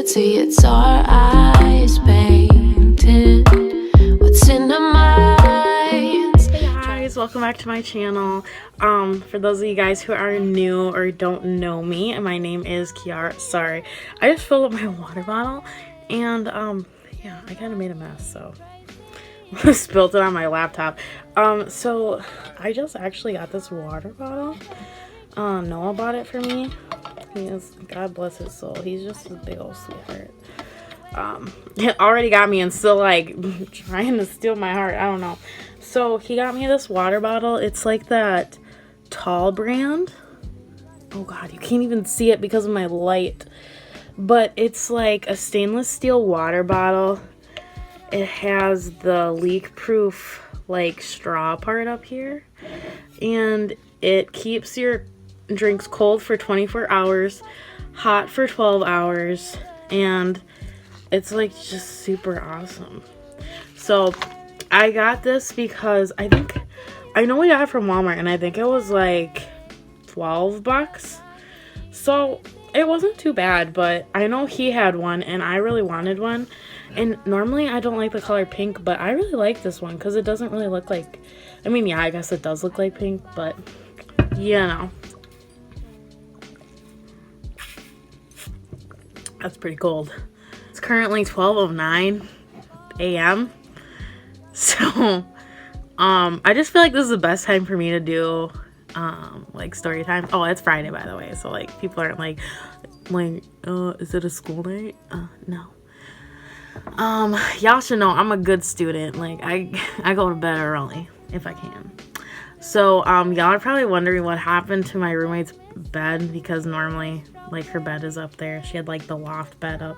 see it's our eyes painted what's in our minds. Hey guys, welcome back to my channel. For those of you guys who are new or don't know me, my name is Kiara. Sorry, I just filled up my water bottle and yeah, I kind of made a mess, so spilled it on my laptop. So I just actually got this water bottle. Noah bought it for me. He is, God bless his soul, he's just a big old sweetheart. It already got me and still like trying to steal my heart. I don't know. So he got me this water bottle. It's like that Tall brand. Oh god, you can't even see it because of my light. But it's like a stainless steel water bottle. It has the leak-proof like straw part up here. And it keeps your drinks cold for 24 hours, hot for 12 hours, and it's like just super awesome. So I got this because I know we got it from Walmart and I think it was like $12. So it wasn't too bad, but I know he had one and I really wanted one. And normally I don't like the color pink, but I really like this one because it doesn't really look like, I mean, yeah, I guess it does look like pink, but you know. That's pretty cold. It's currently 12:09 a.m. So, I just feel like this is the best time for me to do, like story time. Oh, it's Friday, by the way. So, like, people aren't like, is it a school night? No. Y'all should know I'm a good student. Like, I go to bed early if I can. So, y'all are probably wondering what happened to my roommate's bed because normally, like, her bed is up there. She had like the loft bed up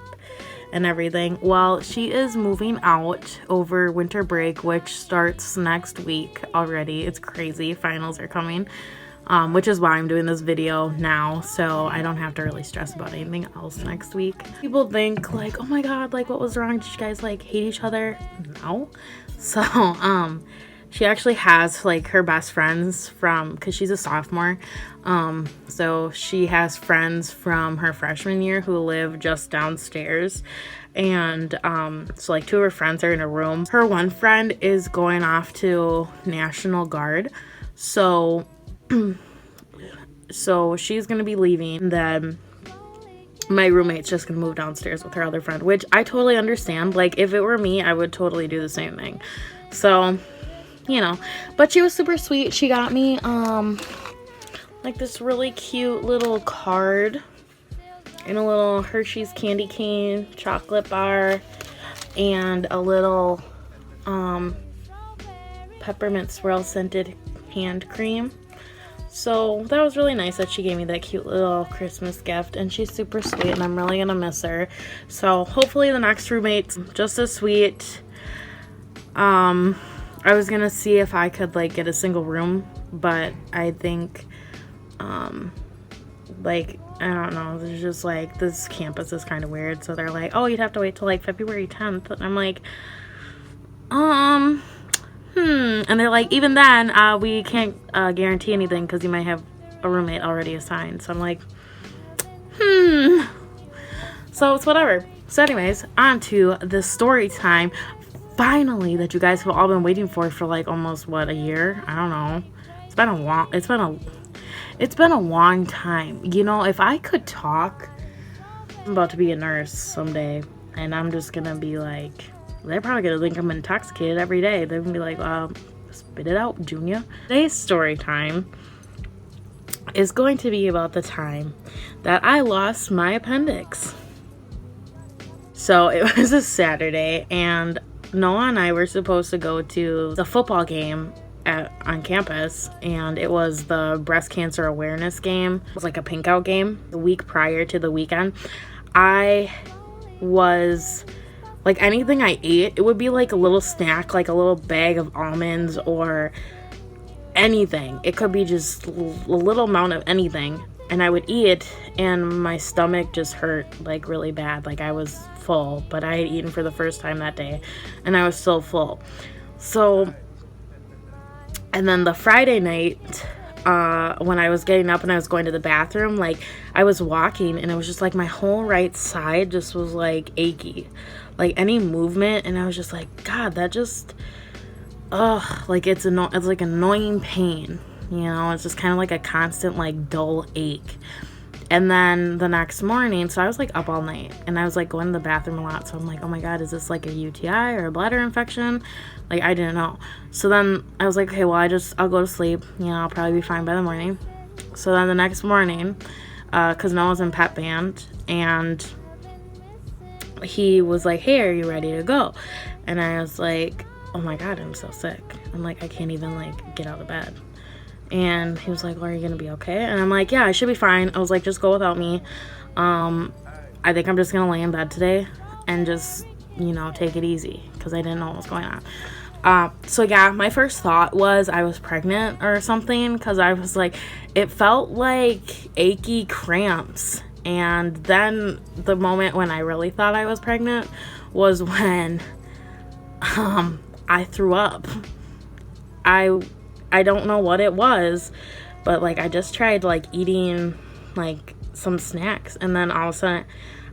and everything. Well, she is moving out over winter break, which starts next week already. It's crazy. Finals are coming, which is why I'm doing this video now, so I don't have to really stress about anything else next week. People think like, oh my god, like what was wrong? Did you guys like hate each other? No. So she actually has like her best friends from, because she's a sophomore, so she has friends from her freshman year who live just downstairs, and so like two of her friends are in a room. Her one friend is going off to National Guard, so she's gonna be leaving. Then my roommate's just gonna move downstairs with her other friend, which I totally understand. Like if it were me, I would totally do the same thing. So you know, but she was super sweet. She got me like this really cute little card and a little Hershey's candy cane chocolate bar and a little peppermint swirl scented hand cream. So that was really nice that she gave me that cute little Christmas gift, and she's super sweet and I'm really gonna miss her. So hopefully the next roommate's just as sweet. I was gonna see if I could like get a single room, but I think like I don't know, there's just like this campus is kind of weird, so they're like, oh, you'd have to wait till like February 10th, and I'm like and they're like, even then we can't guarantee anything because you might have a roommate already assigned. So I'm like so it's whatever. So anyways, on to the story time finally that you guys have all been waiting for like almost what, a year? I don't know. It's been a long time. You know, if I could talk, I'm about to be a nurse someday, and I'm just gonna be like, they're probably gonna think I'm intoxicated every day. They're gonna be like, spit it out, Junior. Today's story time is going to be about the time that I lost my appendix. So it was a Saturday, and Noah and I were supposed to go to the football game on campus, and it was the breast cancer awareness game. It was like a pink out game the week prior to the weekend. I was like, anything I ate, it would be like a little snack, like a little bag of almonds or anything. It could be just a little amount of anything, and I would eat it, and my stomach just hurt like really bad. Like I was full, but I had eaten for the first time that day and I was still full. So, and then the Friday night, when I was getting up and I was going to the bathroom, like I was walking and it was just like my whole right side just was like achy, like any movement, and I was just like, God, that just, like it's like annoying pain, you know. It's just kind of like a constant like dull ache. And then the next morning, so I was like up all night and I was like going to the bathroom a lot. So I'm like, oh my God, is this like a UTI or a bladder infection? Like, I didn't know. So then I was like, okay, well, I'll go to sleep. You know, I'll probably be fine by the morning. So then the next morning, because Noah's in pep band, and he was like, hey, are you ready to go? And I was like, oh my God, I'm so sick. I'm like, I can't even like get out of bed. And he was like, well, are you gonna be okay? And I'm like, yeah, I should be fine. I was like, just go without me. I think I'm just gonna lay in bed today and just, you know, take it easy, because I didn't know what was going on. So yeah, my first thought was I was pregnant or something, because I was like, it felt like achy cramps. And then the moment when I really thought I was pregnant was when I threw up. I don't know what it was, but like I just tried like eating like some snacks, and then all of a sudden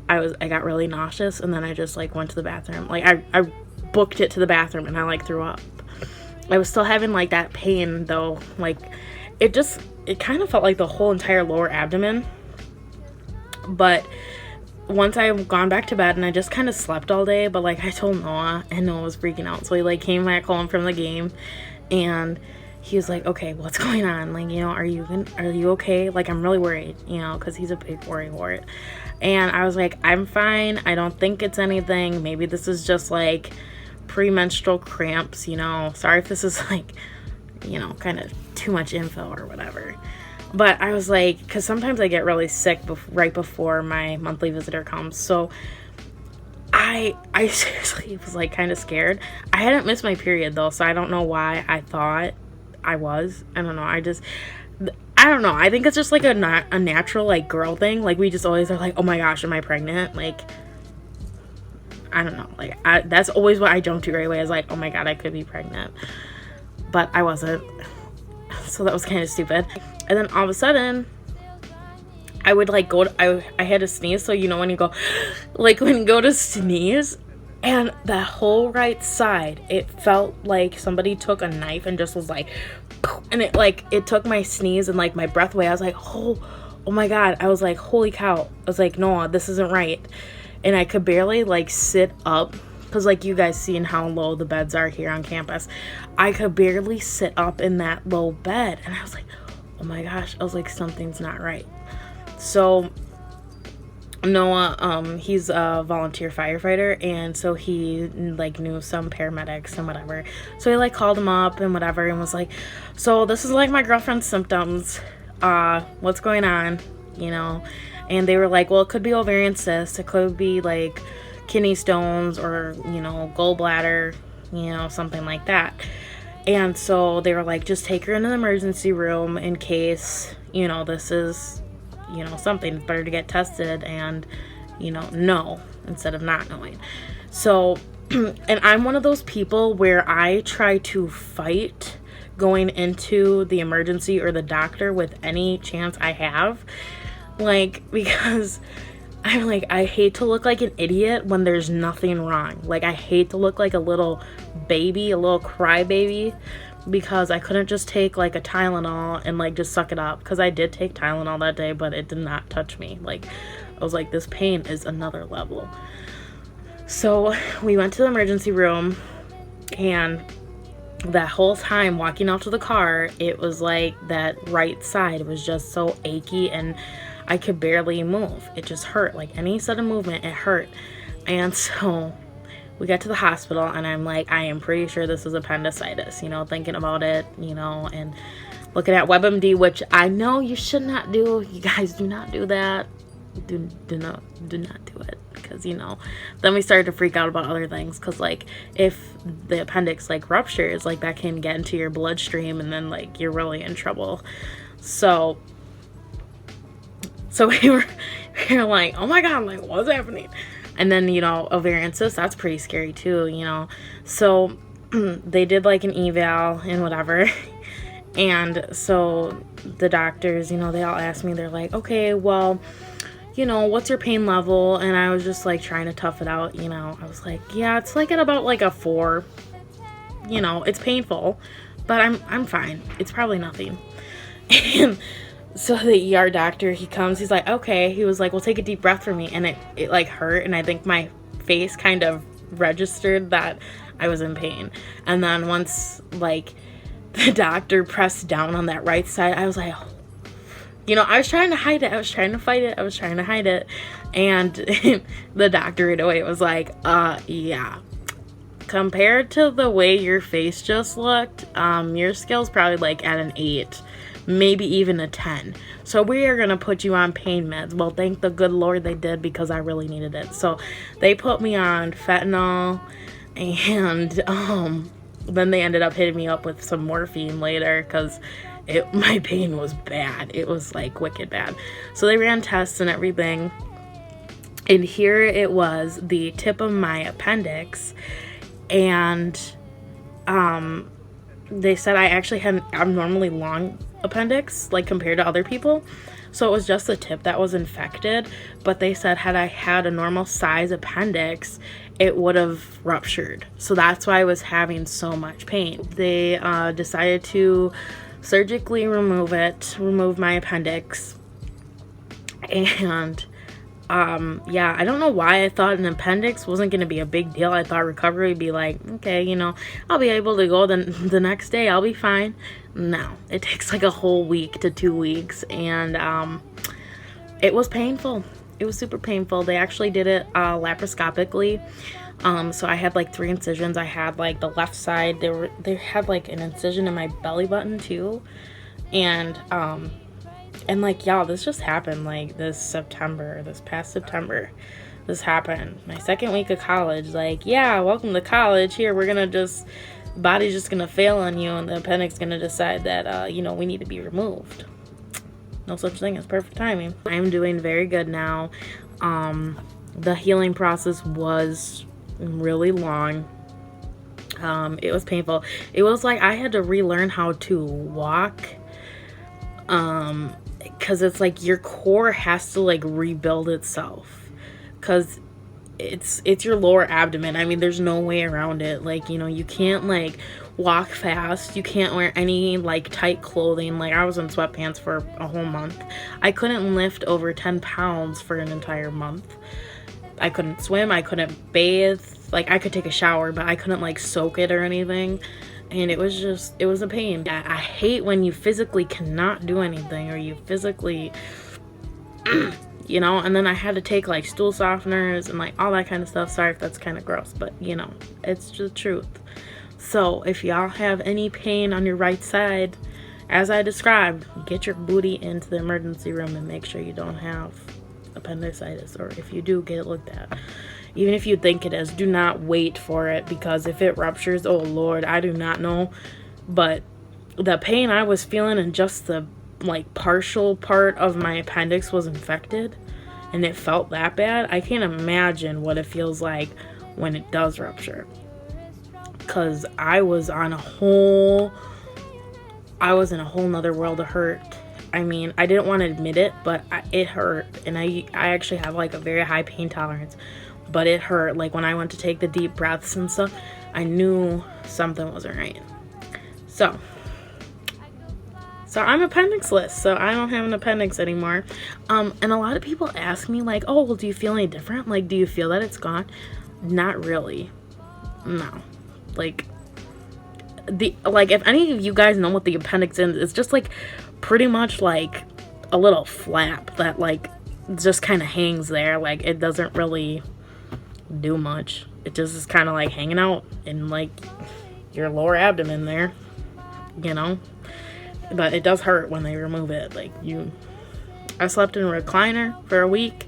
I got really nauseous, and then I just like went to the bathroom. Like I booked it to the bathroom and I like threw up. I was still having like that pain though. Like it kind of felt like the whole entire lower abdomen. But once I've gone back to bed and I just kind of slept all day, but like I told Noah, and Noah was freaking out. So he like came back home from the game and he was like, okay, what's going on? Like, you know, are you okay? Like, I'm really worried, you know, because he's a big worry wart. And I was like, I'm fine. I don't think it's anything. Maybe this is just like premenstrual cramps, you know. Sorry if this is like, you know, kind of too much info or whatever. But I was like, because sometimes I get really sick right before my monthly visitor comes. So I seriously was like kind of scared. I hadn't missed my period though, so I don't know why I thought I was. I don't know. I don't know. I think it's just like a natural like girl thing. Like we just always are like, oh my gosh, am I pregnant? Like, I don't know. Like that's always what I jump to right away. Is like, oh my God, I could be pregnant. But I wasn't. So that was kind of stupid. And then all of a sudden, I would like I had to sneeze. So you know when you go, like when you go to sneeze, and the whole right side, it felt like somebody took a knife and just was like, and it took my sneeze and like my breath away. I was like, oh my God. I was like, holy cow. I was like, no, this isn't right. And I could barely like sit up, because like you guys seen how low the beds are here on campus. I could barely sit up in that low bed. And I was like, oh my gosh. I was like, something's not right. So Noah, he's a volunteer firefighter, and so he like knew some paramedics and whatever. So he like called him up and whatever and was like, so this is like my girlfriend's symptoms. What's going on? You know? And they were like, well, it could be ovarian cyst, it could be like kidney stones, or, you know, gallbladder, you know, something like that. And so they were like, just take her into the emergency room in case, you know, this is, you know, something. It's better to get tested and, you know instead of not knowing. So, and I'm one of those people where I try to fight going into the emergency or the doctor with any chance I have. Like, because I'm like, I hate to look like an idiot when there's nothing wrong. Like, I hate to look like a little baby, a little crybaby, because I couldn't just take like a Tylenol and like just suck it up. Because I did take Tylenol that day, but it did not touch me. Like, I was like, this pain is another level. So we went to the emergency room, and that whole time walking out to the car, it was like that right side was just so achy and I could barely move. It just hurt. Like any sudden movement, it hurt. And so we got to the hospital, and I'm like, I am pretty sure this is appendicitis, you know, thinking about it, you know, and looking at WebMD, which I know you should not do. You guys do not do that. Do not do it, because, you know, then we started to freak out about other things, because like if the appendix like ruptures, like that can get into your bloodstream, and then like you're really in trouble. So we were like, oh my God, like what's happening? And then, you know, ovarian cyst, that's pretty scary too, you know. So they did like an eval and whatever, And so the doctors, you know, they all asked me, they're like, okay, well, you know, what's your pain level? And I was just like trying to tough it out, you know. I was like, yeah, it's like at about like a 4. You know, it's painful, but I'm fine. It's probably nothing. And so the ER doctor, he comes, he's like, okay. He was like, well, take a deep breath for me. And it like hurt. And I think my face kind of registered that I was in pain. And then once like the doctor pressed down on that right side, I was like, you know, I was trying to hide it. I was trying to fight it. I was trying to hide it. And the doctor right away was like, yeah. Compared to the way your face just looked, your skill's probably like at an 8, maybe even a 10. So we are going to put you on pain meds. Well, thank the good Lord they did, because I really needed it. So they put me on fentanyl, and then they ended up hitting me up with some morphine later, because my pain was bad. It was like wicked bad. So they ran tests and everything. And here it was, the tip of my appendix. And they said I actually had an abnormally long appendix, like compared to other people. So it was just the tip that was infected. But they said had I had a normal size appendix, it would have ruptured. So that's why I was having so much pain. They decided to surgically remove my appendix. And yeah, I don't know why I thought an appendix wasn't going to be a big deal. I thought recovery would be like, okay, you know, I'll be able to go the next day. I'll be fine. No, it takes like a whole week to 2 weeks. And it was painful. It was super painful. They actually did it laparoscopically. So I had like 3 incisions. I had like the left side. They had like an incision in my belly button too. And like, y'all, this just happened like this past September. This happened my 2nd week of college. Like, yeah, welcome to college. Here, we're gonna body's just gonna fail on you, and the appendix gonna decide that, you know, we need to be removed. No such thing as perfect timing. I'm doing very good now. The healing process was really long. It was painful. It was like I had to relearn how to walk. Because it's like your core has to like rebuild itself, because it's your lower abdomen. I mean, there's no way around it. Like, you know, you can't like walk fast. You can't wear any like tight clothing. Like, I was in sweatpants for a whole month. I couldn't lift over 10 pounds for an entire month. I couldn't swim. I couldn't bathe. Like, I could take a shower, but I couldn't like soak it or anything. And it was a pain. I hate when you physically cannot do anything, or you physically, you know, and then I had to take like stool softeners and like all that kind of stuff. Sorry if that's kind of gross, but you know, it's just the truth. So if y'all have any pain on your right side, as I described, get your booty into the emergency room and make sure you don't have appendicitis, or if you do, get it looked at. Even if you think it is, do not wait for it, because if it ruptures, oh Lord, I do not know. But the pain I was feeling and just the like partial part of my appendix was infected, and it felt that bad. I can't imagine what it feels like when it does rupture, because I was in a whole nother world of hurt. I mean, I didn't want to admit it, but it hurt, and I actually have like a very high pain tolerance. But it hurt. Like, when I went to take the deep breaths and stuff, I knew something wasn't right. So I'm appendixless. So I don't have an appendix anymore. And a lot of people ask me, like, oh, well, do you feel any different? Like, do you feel that it's gone? Not really. No. Like, if any of you guys know what the appendix is, it's just, like, pretty much, like, a little flap that, like, just kind of hangs there. Like, it doesn't really do much. It just is kind of like hanging out in like your lower abdomen there, you know. But it does hurt when they remove it. Like, I slept in a recliner for a week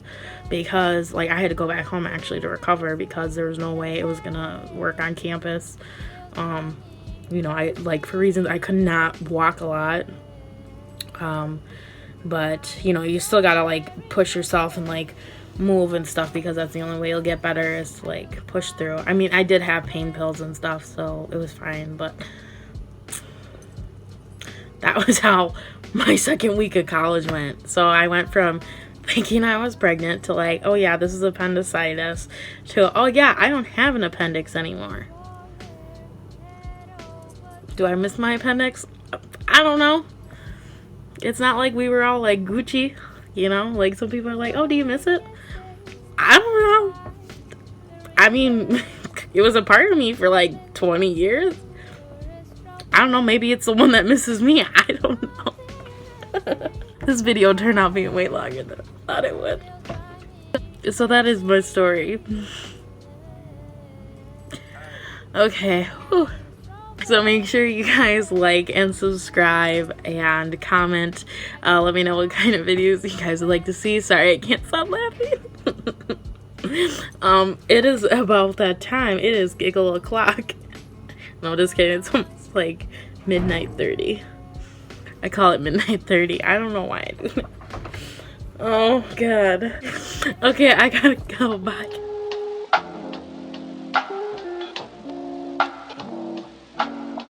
because like I had to go back home actually to recover, because there was no way it was gonna work on campus. You know, I like, for reasons I could not walk a lot. But you know, you still gotta like push yourself and like move and stuff, because that's the only way you'll get better, is to like push through. I mean, I did have pain pills and stuff, so it was fine, but That was how my second week of college went. So I went from thinking I was pregnant to like, oh yeah, this is appendicitis, to, oh yeah, I don't have an appendix anymore. Do I miss my appendix? I don't know. It's not like we were all like Gucci, you know? Like some people are like, oh, do you miss it? I don't know. I mean, it was a part of me for like 20 years. I don't know, maybe it's the one that misses me. I don't know. This video turned out being way longer than I thought it would. So that is my story. Okay. Whew. So make sure you guys like and subscribe and comment. Let me know what kind of videos you guys would like to see. Sorry, I can't stop laughing. It is about that time. It is giggle o'clock. No, just kidding. It's almost like midnight 30. I call it midnight 30. I don't know why I do that. Oh, God. Okay, I gotta go. Bye.